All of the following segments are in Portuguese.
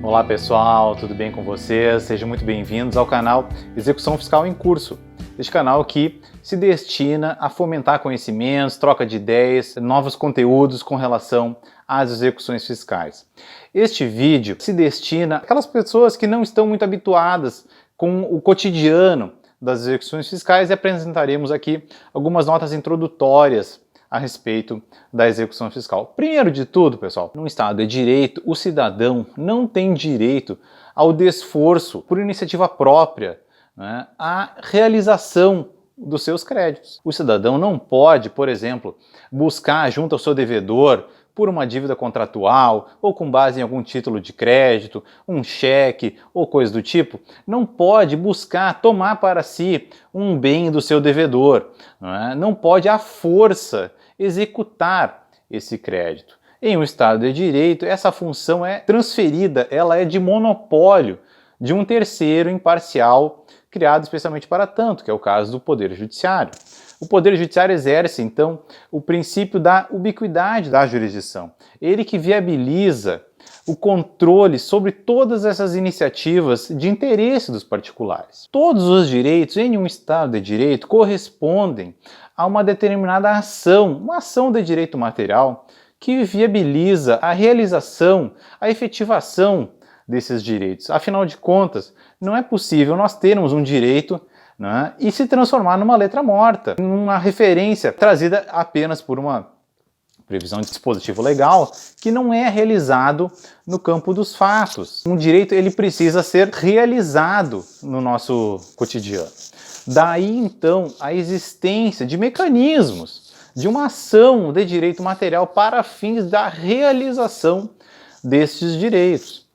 Olá pessoal, tudo bem com vocês? Sejam muito bem-vindos ao canal Execução Fiscal em Curso. Este canal que se destina a fomentar conhecimentos, troca de ideias, novos conteúdos com relação às execuções fiscais. Este vídeo se destina àquelas pessoas que não estão muito habituadas com o cotidiano das execuções fiscais e apresentaremos aqui algumas notas introdutórias a respeito da execução fiscal. Primeiro de tudo, pessoal, no Estado de Direito, o cidadão não tem direito ao desforço por iniciativa própria, né, à realização dos seus créditos. O cidadão não pode, por exemplo, buscar junto ao seu devedor por uma dívida contratual ou com base em algum título de crédito, um cheque ou coisa do tipo, não pode buscar tomar para si um bem do seu devedor, não pode à força executar esse crédito. Em um Estado de Direito, essa função é transferida, ela é de monopólio de um terceiro imparcial criado especialmente para tanto, que é o caso do Poder Judiciário. O Poder Judiciário exerce, então, o princípio da ubiquidade da jurisdição. Ele que viabiliza o controle sobre todas essas iniciativas de interesse dos particulares. Todos os direitos em um Estado de Direito correspondem a uma determinada ação, uma ação de direito material que viabiliza a realização, a efetivação desses direitos. Afinal de contas, não é possível nós termos um direito e se transformar numa letra morta, numa referência trazida apenas por uma previsão de dispositivo legal que não é realizado no campo dos fatos. Um direito ele precisa ser realizado no nosso cotidiano. Daí então a existência de mecanismos de uma ação de direito material para fins da realização destes direitos.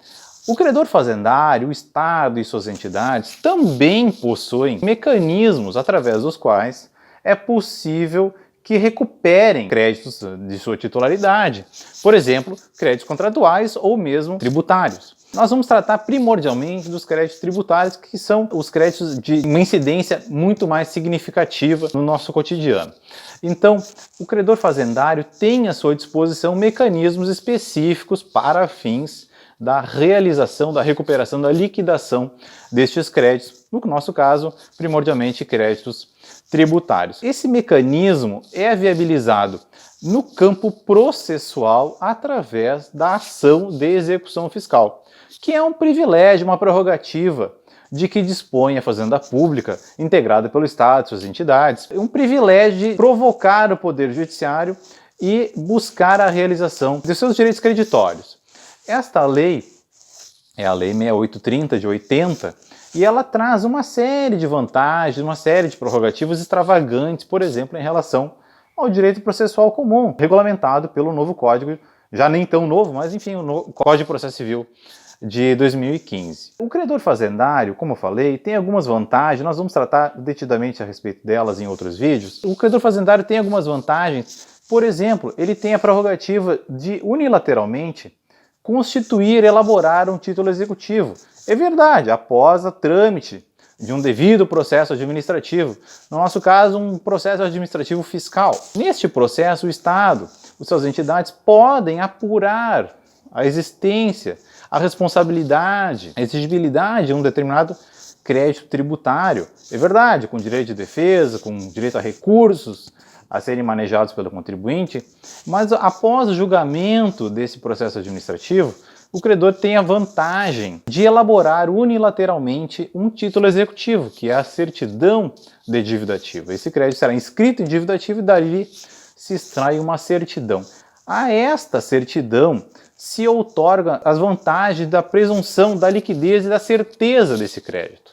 O credor fazendário, o Estado e suas entidades também possuem mecanismos através dos quais é possível que recuperem créditos de sua titularidade, por exemplo, créditos contratuais ou mesmo tributários. Nós vamos tratar primordialmente dos créditos tributários, que são os créditos de uma incidência muito mais significativa no nosso cotidiano. Então, o credor fazendário tem à sua disposição mecanismos específicos para fins da realização, da recuperação, da liquidação destes créditos, no nosso caso, primordialmente créditos tributários. Esse mecanismo é viabilizado no campo processual através da ação de execução fiscal, que é um privilégio, uma prerrogativa de que dispõe a Fazenda Pública, integrada pelo Estado e suas entidades, um privilégio de provocar o Poder Judiciário e buscar a realização de seus direitos creditórios. Esta lei é a Lei 6830 de 80 e ela traz uma série de vantagens, uma série de prerrogativas extravagantes, por exemplo, em relação ao direito processual comum, regulamentado pelo novo Código, já nem tão novo, mas enfim, o Código de Processo Civil de 2015. O credor fazendário, como eu falei, tem algumas vantagens, nós vamos tratar detidamente a respeito delas em outros vídeos. O credor fazendário tem algumas vantagens, por exemplo, ele tem a prerrogativa de unilateralmente constituir, elaborar um título executivo. É verdade, após o trâmite de um devido processo administrativo, no nosso caso, um processo administrativo fiscal. Neste processo, o Estado, as suas entidades podem apurar a existência, a responsabilidade, a exigibilidade de um determinado crédito tributário. É verdade, com direito de defesa, com direito a recursos a serem manejados pelo contribuinte, mas após o julgamento desse processo administrativo, o credor tem a vantagem de elaborar unilateralmente um título executivo, que é a certidão de dívida ativa. Esse crédito será inscrito em dívida ativa e dali se extrai uma certidão. A esta certidão se outorga as vantagens da presunção da liquidez e da certeza desse crédito.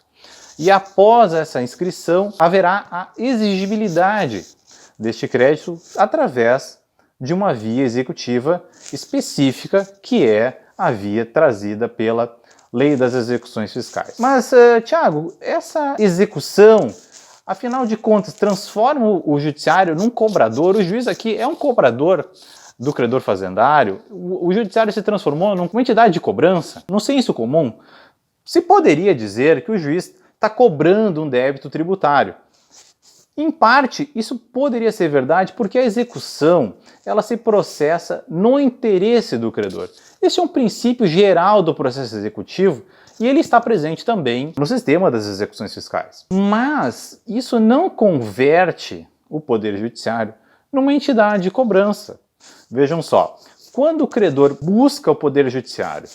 E após essa inscrição, haverá a exigibilidade deste crédito através de uma via executiva específica, que é a via trazida pela Lei das Execuções Fiscais. Mas, Tiago, essa execução, afinal de contas, transforma o judiciário num cobrador? O juiz aqui é um cobrador do credor fazendário? O judiciário se transformou numa entidade de cobrança? No senso comum, se poderia dizer que o juiz está cobrando um débito tributário. Em parte, isso poderia ser verdade porque a execução ela se processa no interesse do credor. Esse é um princípio geral do processo executivo e ele está presente também no sistema das execuções fiscais. Mas isso não converte o Poder Judiciário numa entidade de cobrança. Vejam só, quando o credor busca o Poder Judiciário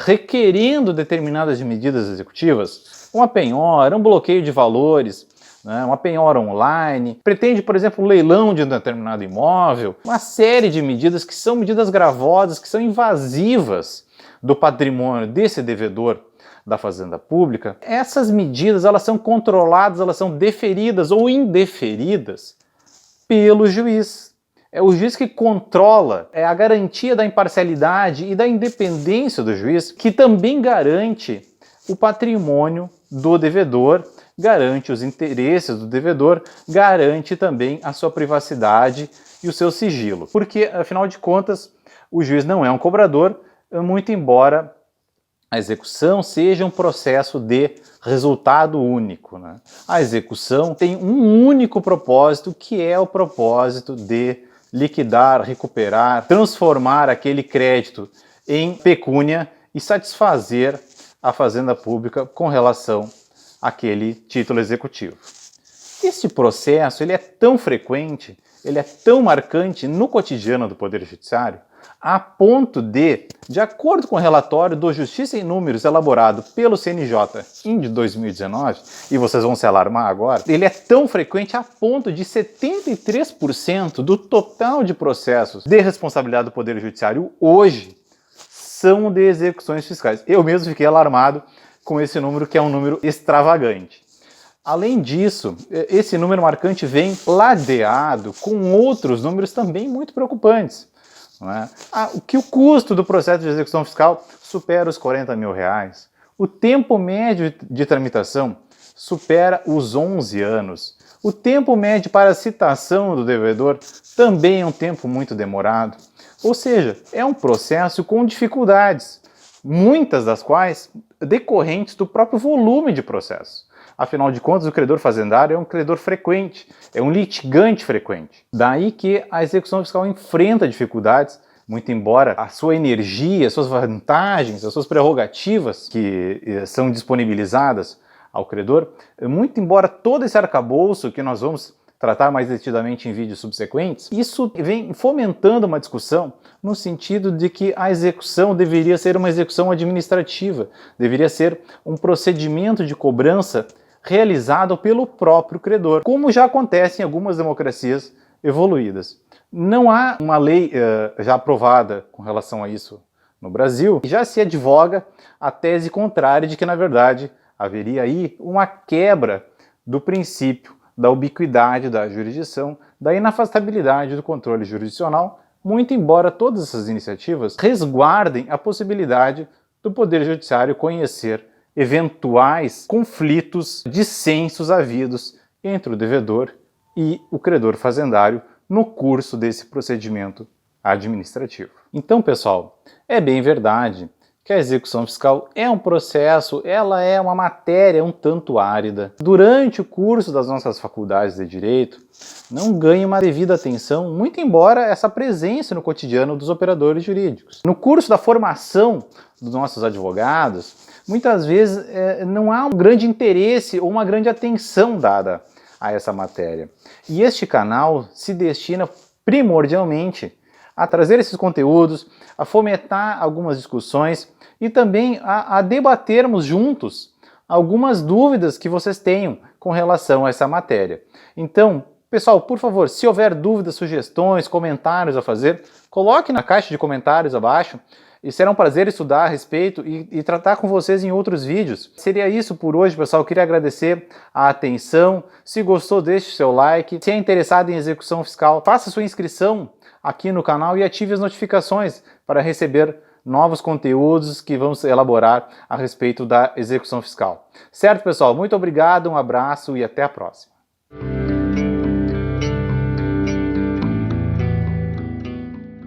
requerendo determinadas medidas executivas, uma penhora, um bloqueio de valores, uma penhora online, pretende, por exemplo, um leilão de um determinado imóvel, uma série de medidas que são medidas gravosas, que são invasivas do patrimônio desse devedor da Fazenda Pública. Essas medidas elas são controladas, elas são deferidas ou indeferidas pelo juiz. É o juiz que controla, é a garantia da imparcialidade e da independência do juiz, que também garante o patrimônio do devedor, garante os interesses do devedor, garante também a sua privacidade e o seu sigilo. Porque, afinal de contas, o juiz não é um cobrador, muito embora a execução seja um processo de resultado único, né? A execução tem um único propósito, que é o propósito de liquidar, recuperar, transformar aquele crédito em pecúnia e satisfazer a Fazenda Pública com relação àquele título executivo. Esse processo ele é tão frequente, ele é tão marcante no cotidiano do Poder Judiciário, a ponto de acordo com o relatório do Justiça em Números elaborado pelo CNJ em 2019, e vocês vão se alarmar agora, ele é tão frequente a ponto de 73% do total de processos de responsabilidade do Poder Judiciário hoje são de execuções fiscais. Eu mesmo fiquei alarmado com esse número, que é um número extravagante. Além disso, esse número marcante vem ladeado com outros números também muito preocupantes. Que o custo do processo de execução fiscal supera os R$40 mil. O tempo médio de tramitação supera os 11 anos. O tempo médio para a citação do devedor também é um tempo muito demorado. Ou seja, é um processo com dificuldades, muitas das quais decorrentes do próprio volume de processo. Afinal de contas, o credor fazendário é um credor frequente, é um litigante frequente. Daí que a execução fiscal enfrenta dificuldades, muito embora a sua energia, as suas vantagens, as suas prerrogativas que são disponibilizadas ao credor, muito embora todo esse arcabouço que nós vamos tratar mais detidamente em vídeos subsequentes, isso vem fomentando uma discussão no sentido de que a execução deveria ser uma execução administrativa, deveria ser um procedimento de cobrança realizado pelo próprio credor, como já acontece em algumas democracias evoluídas. Não há uma lei já aprovada com relação a isso no Brasil, e já se advoga a tese contrária de que, na verdade, haveria aí uma quebra do princípio da ubiquidade da jurisdição, da inafastabilidade do controle jurisdicional, muito embora todas essas iniciativas resguardem a possibilidade do Poder Judiciário conhecer eventuais conflitos, dissensos havidos entre o devedor e o credor fazendário no curso desse procedimento administrativo. Então, pessoal, é bem verdade que a execução fiscal é um processo, ela é uma matéria um tanto árida. Durante o curso das nossas faculdades de Direito, não ganha uma devida atenção, muito embora essa presença no cotidiano dos operadores jurídicos. No curso da formação dos nossos advogados, muitas vezes não há um grande interesse ou uma grande atenção dada a essa matéria. E este canal se destina primordialmente a trazer esses conteúdos, a fomentar algumas discussões e também a debatermos juntos algumas dúvidas que vocês tenham com relação a essa matéria. Então, pessoal, por favor, se houver dúvidas, sugestões, comentários a fazer, coloque na caixa de comentários abaixo e será um prazer estudar a respeito e tratar com vocês em outros vídeos. Seria isso por hoje, pessoal. Eu queria agradecer a atenção. Se gostou, deixe seu like. Se é interessado em execução fiscal, faça sua inscrição aqui no canal e ative as notificações para receber novos conteúdos que vamos elaborar a respeito da execução fiscal. Certo, pessoal? Muito obrigado, um abraço e até a próxima.